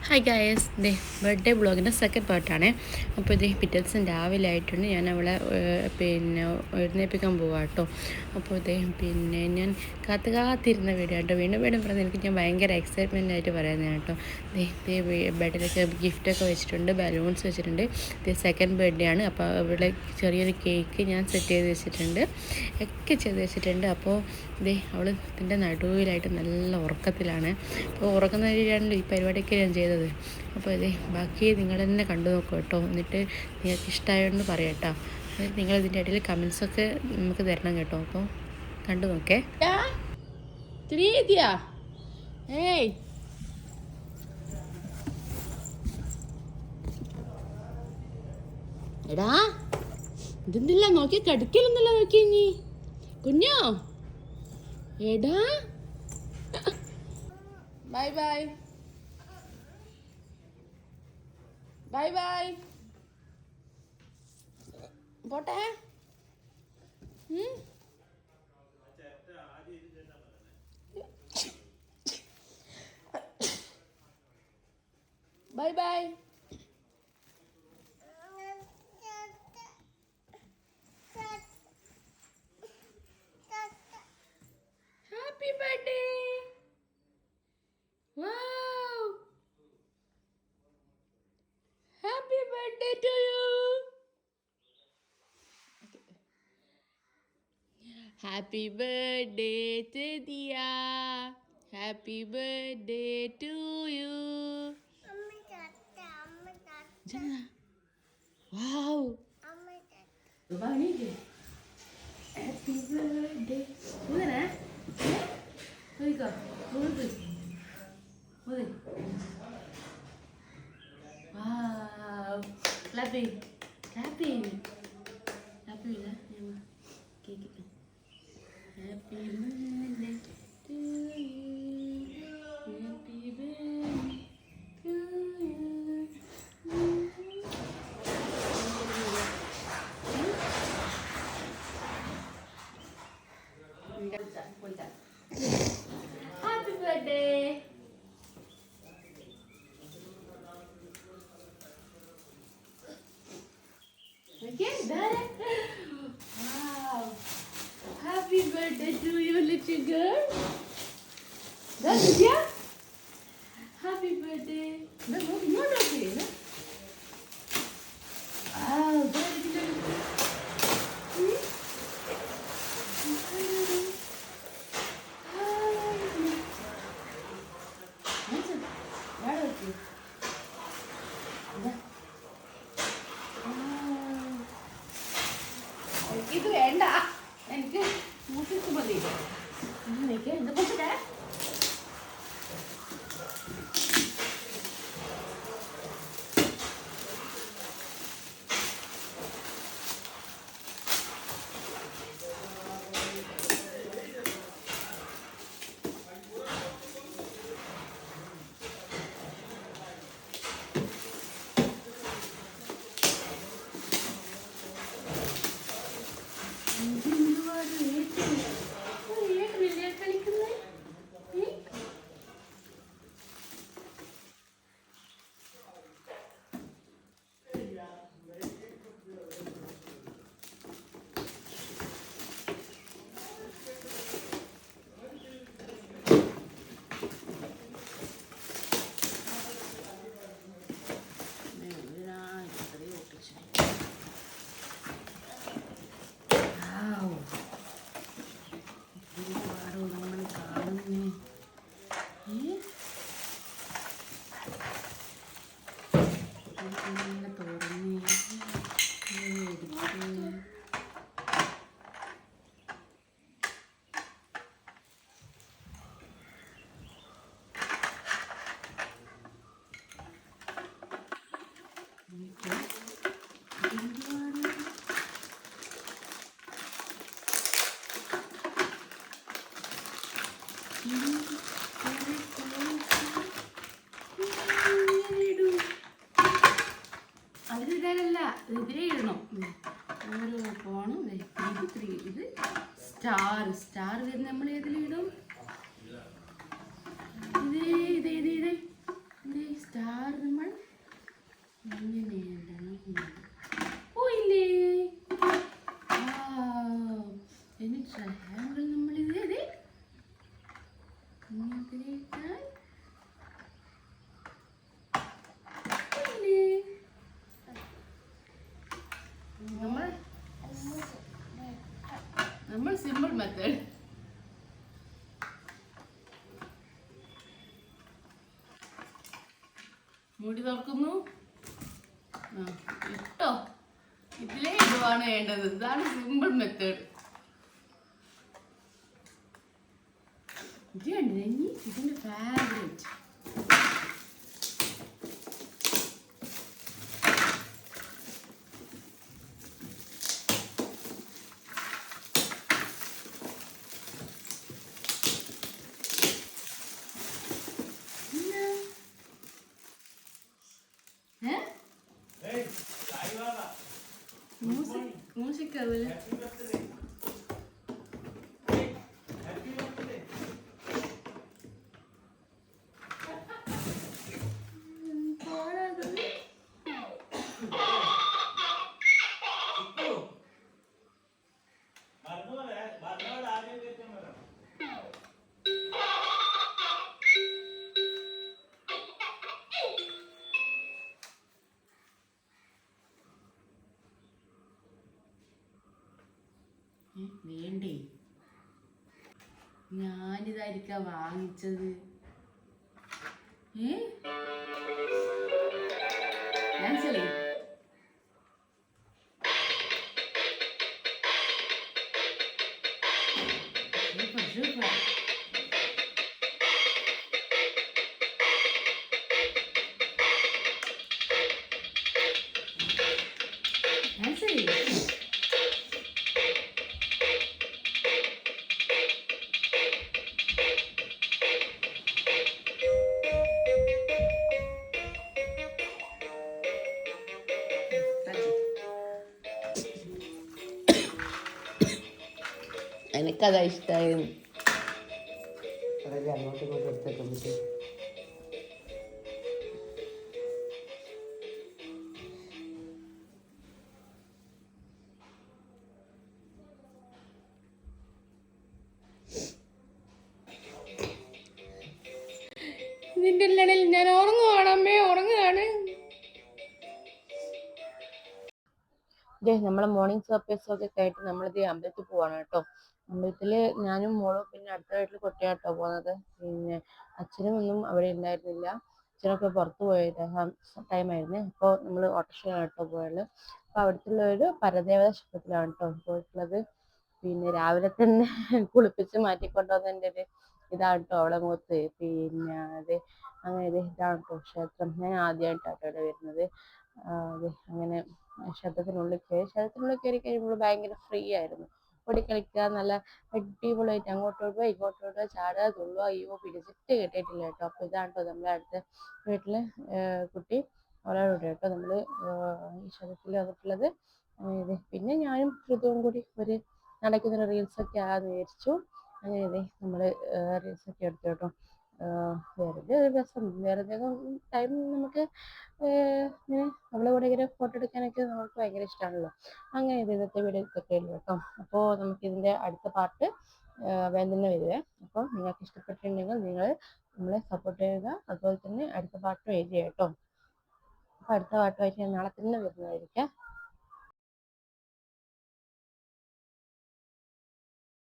Hi guys birthday ബ്ലോഗിൻ്റെ second പാർട്ടാണ്. അപ്പോൾ പിറ്റേ ദിവസം രാവിലെ ആയിട്ടുണ്ട്. ഞാൻ അവളെ എഴുന്നേൽപ്പിക്കാൻ പോവാം കേട്ടോ. അപ്പോൾ ഞാൻ കാത്തിരുന്ന വീഡിയോ കേട്ടോ. വീണ്ടും പറഞ്ഞ് എനിക്ക് ഞാൻ ഭയങ്കര എക്സൈറ്റ്മെൻ്റ് ആയിട്ട് പറയുന്നതാണ് കേട്ടോ. ബർത്ത്ഡേക്ക് ഗിഫ്റ്റൊക്കെ വെച്ചിട്ടുണ്ട്, ബലൂൺസ് വെച്ചിട്ടുണ്ട്. സെക്കൻഡ് ബർത്ത്ഡേ ആണ്. അപ്പോൾ ഇവിടെ ചെറിയൊരു കേക്ക് ഞാൻ സെറ്റ് ചെയ്ത് വെച്ചിട്ടുണ്ട്, ഒക്കെ ചെയ്ത് വെച്ചിട്ടുണ്ട്. അപ്പോൾ അവൾ ഇതിൻ്റെ നടുവിലായിട്ട് നല്ല ഉറക്കത്തിലാണ്. അപ്പോൾ ഉറക്കുന്ന രീതിയിലാണല്ലോ ഈ പരിപാടിയൊക്കെ ഞാൻ ചെയ്തത്. അപ്പോൾ ബാക്കി നിങ്ങൾ തന്നെ കണ്ടു നോക്കൂ കേട്ടോ. എന്നിട്ട് നിങ്ങൾക്ക് ഇഷ്ടമായോന്ന് പറയാം കേട്ടോ. എന്നിട്ട് നിങ്ങളിതിൻ്റെ ഇടയിൽ കമൻസൊക്കെ നമുക്ക് തരണം കേട്ടോ. അപ്പോൾ കണ്ടു നോക്കേ. എടാ ഇതെന്തില്ല നോക്കി കടുക്കലൊന്നല്ല നോക്കി ഇനി കുഞ്ഞോ. എടാ ബൈ ബൈ ബൈ ബൈ പോട്ടെ. Bye bye. Happy birthday. Wow! Happy birthday to you. Happy birthday to Dia. Happy birthday to you. Wow. Happy birthday. Mana? Oi go. Wow, clapping lah. Okay. Happy birthday to you. Happy birthday to you. Happy birthday. Okay, done. Wow. Happy birthday to you, little girl. Done, Vidya? Happy birthday. No, okay. No? Wow, very good. ഇത് വേണ്ട, എനിക്ക് മൂട്ടിട്ട് മതി. എനിക്ക് എന്താ പറ്റേ. അതിലിടാനല്ല, ഇതിലേ ഇടണം. ഓരോ ഫോണും ഇത് സ്റ്റാർ വരുന്ന നമ്മൾ ഏതിലിടും. ഇത് സ്റ്റാർ സിമ്പിൾ മെത്തേഡ്. മൂടി തുറക്കുന്നു. ഇട്ടോ, ഇതിലേ ഇടുവാണ് വേണ്ടത്. ഇതാണ് സിമ്പിൾ മെത്തേഡ്. ഇത് കണ്ടില്ലേ, ഇതിന്റെ ഫേവറേറ്റ്. Música, ¿verdad? വേണ്ടേ, ഞാനിതായിരിക്കാം വാങ്ങിച്ചത്. മനസ്സിലേ എനിക്കതാ ഇഷ്ടമായിരുന്നു. അങ്ങോട്ടും ഇങ്ങോട്ടും എടുത്തേക്കാൻ പറ്റും. ഇതിൻ്റെ ഇടയിൽ ഞാൻ ഉറങ്ങുവാണ് അമ്മേ, ഉറങ്ങുകയാണ്. നമ്മളെ മോർണിംഗ് സർപ്രൈസൊക്കെ ആയിട്ട് നമ്മളിത് അമ്പലത്തിൽ പോവാണ് കേട്ടോ. അമ്പലത്തിൽ ഞാനും മോളും പിന്നെ അടുത്ത വീട്ടിൽ കുട്ടിയാട്ടോ പോകുന്നത്. പിന്നെ അച്ഛനും ഒന്നും അവിടെ ഉണ്ടായിരുന്നില്ല. അച്ഛനൊക്കെ പുറത്ത് പോയ ടൈമായിരുന്നു. അപ്പോൾ നമ്മൾ ഓട്ടോറിക്ഷയിലാണ് കേട്ടോ പോയത്. അപ്പോൾ അവിടുത്തെ ഒരു പരദേവത ക്ഷേത്രത്തിലാണ് കേട്ടോ പോയിട്ടുള്ളത്. പിന്നെ രാവിലെ തന്നെ കുളിപ്പിച്ച് മാറ്റിക്കൊണ്ടുവന്നതിൻ്റെ ഒരു ഇതാണ് കേട്ടോ അവളെ മുഖത്ത്. പിന്നെ അങ്ങനെ ഇതാണ് കേട്ടോ ക്ഷേത്രം. ഞാൻ ആദ്യമായിട്ടാട്ടോ ഇവിടെ വരുന്നത്. അങ്ങനെ ക്ഷേത്രത്തിനുള്ളിൽ കയറി കഴിയുമ്പോൾ ഭയങ്കര ഫ്രീ ആയിരുന്നു. ഓടിക്കളിക്കുക, നല്ല അടിപൊളിയായിട്ട് അങ്ങോട്ടോട്ട് ഇങ്ങോട്ടോട്ട് ചാടുക, തുള്ളുക. അയ്യോ, പിടിച്ചിട്ട് കിട്ടിയിട്ടില്ല കേട്ടോ. അപ്പോൾ ഇതാണ് കേട്ടോ നമ്മുടെ അടുത്ത വീട്ടിലെ കുട്ടി, അവളോട് കേട്ടോ നമ്മൾ ഈ ക്ഷേത്രത്തിൽ വന്നിട്ടുള്ളത്. പിന്നെ ഞാനും ഋതുവും കൂടി ഒരു നടക്കുന്ന റീൽസൊക്കെ വിചാരിച്ചു. അങ്ങനെ നമ്മൾ റീൽസൊക്കെ എടുത്തു കേട്ടോ. വെറുതെ ഒരു രസം, വെറുതെ ടൈം നമുക്ക് ഇങ്ങനെ അവളെ കൂടെ ഇങ്ങനെ ഫോട്ടോ എടുക്കാനൊക്കെ നമുക്ക് ഭയങ്കര ഇഷ്ടമാണല്ലോ. അങ്ങനെ ഇന്നത്തെ വീഡിയോ ഇതൊക്കെ ഉള്ളൂ കേട്ടോ. അപ്പോൾ നമുക്കിതിൻ്റെ അടുത്ത പാർട്ട് വേഗം തന്നെ വരുവേ. അപ്പോൾ നിങ്ങൾക്ക് ഇഷ്ടപ്പെട്ടിട്ടുണ്ടെങ്കിൽ നിങ്ങൾ നമ്മളെ സപ്പോർട്ട് ചെയ്യുക. അതുപോലെ തന്നെ അടുത്ത പാർട്ടും എഴുതിയ കേട്ടോ. അപ്പോൾ അടുത്ത പാട്ടുമായിട്ട് ഞാൻ നാളെ തന്നെ വരുന്നതായിരിക്കാം.